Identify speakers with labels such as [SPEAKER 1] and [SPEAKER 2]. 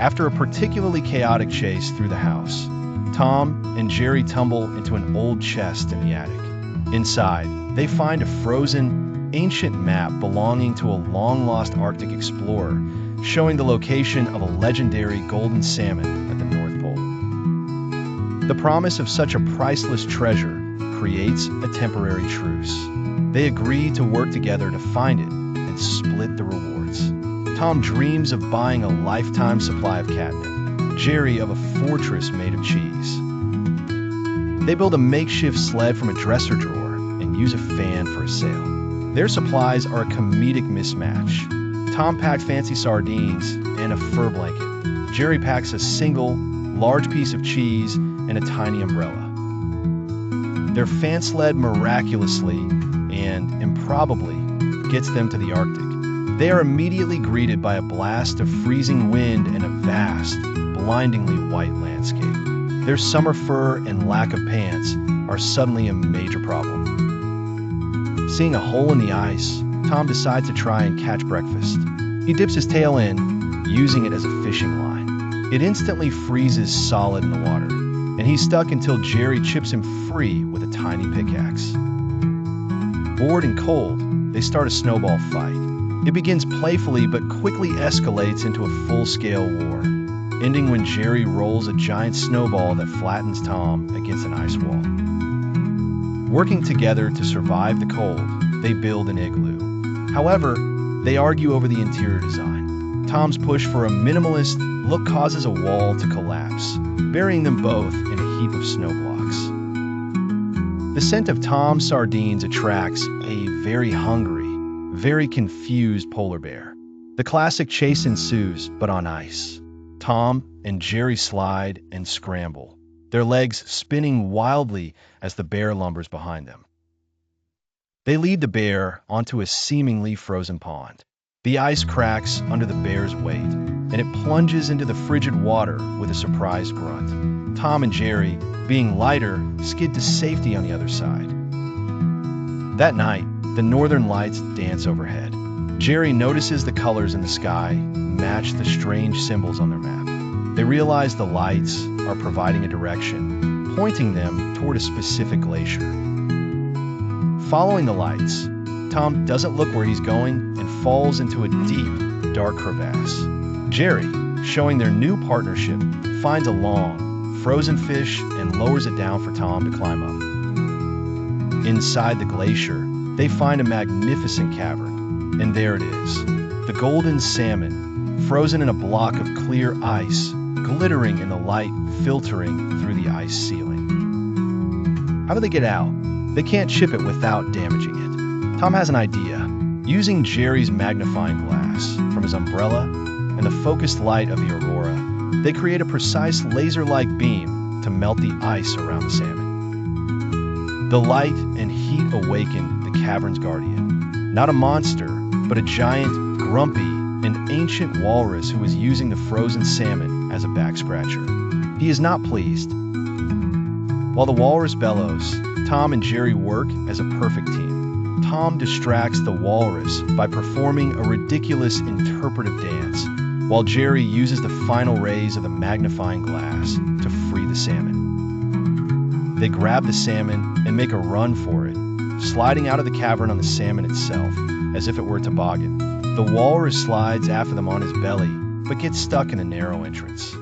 [SPEAKER 1] After a particularly chaotic chase through the house, Tom and Jerry tumble into an old chest in the attic. Inside, they find a frozen, ancient map belonging to a long-lost Arctic explorer, showing the location of a legendary golden salmon at the North Pole. The promise of such a priceless treasure creates a temporary truce. They agree to work together to find it and split the rewards. Tom dreams of buying a lifetime supply of catnip, Jerry of a fortress made of cheese. They build a makeshift sled from a dresser drawer and use a fan for a sail. Their supplies are a comedic mismatch. Tom packs fancy sardines and a fur blanket. Jerry packs a single, large piece of cheese and a tiny umbrella. Their fan sled miraculously and improbably gets them to the Arctic. They are immediately greeted by a blast of freezing wind and a vast, blindingly white landscape. Their summer fur and lack of pants are suddenly a major problem. Seeing a hole in the ice, Tom decides to try and catch breakfast. He dips his tail in, using it as a fishing line. It instantly freezes solid in the water, and he's stuck until Jerry chips him free with a tiny pickaxe. Bored and cold, they start a snowball fight. It begins playfully but quickly escalates into a full-scale war, ending when Jerry rolls a giant snowball that flattens Tom against an ice wall. Working together to survive the cold, they build an igloo. However, they argue over the interior design. Tom's push for a minimalist look causes a wall to collapse, burying them both in a heap of snow blocks. The scent of Tom's sardines attracts a very hungry, very confused polar bear. The classic chase ensues, but on ice. Tom and Jerry slide and scramble, their legs spinning wildly as the bear lumbers behind them. They lead the bear onto a seemingly frozen pond. The ice cracks under the bear's weight, and it plunges into the frigid water with a surprised grunt. Tom and Jerry, being lighter, skid to safety on the other side. That night, the northern lights dance overhead. Jerry notices the colors in the sky match the strange symbols on their map. They realize the lights are providing a direction, pointing them toward a specific glacier. Following the lights, Tom doesn't look where he's going and falls into a deep, dark crevasse. Jerry, showing their new partnership, finds a long, frozen fish and lowers it down for Tom to climb up. Inside the glacier, they find a magnificent cavern, and there it is, the golden salmon, frozen in a block of clear ice, glittering in the light filtering through the ice ceiling. How do they get out? They can't ship it without damaging it. Tom has an idea. Using Jerry's magnifying glass from his umbrella and the focused light of the aurora, they create a precise laser-like beam to melt the ice around the salmon. The light and heat awaken the cavern's guardian. Not a monster, but a giant, grumpy, and ancient walrus who is using the frozen salmon as a back scratcher. He is not pleased. While the walrus bellows, Tom and Jerry work as a perfect team. Tom distracts the walrus by performing a ridiculous interpretive dance, while Jerry uses the final rays of the magnifying glass to free the salmon. They grab the salmon and make a run for it, sliding out of the cavern on the salmon itself, as if it were a toboggan. The walrus slides after them on his belly, but gets stuck in a narrow entrance.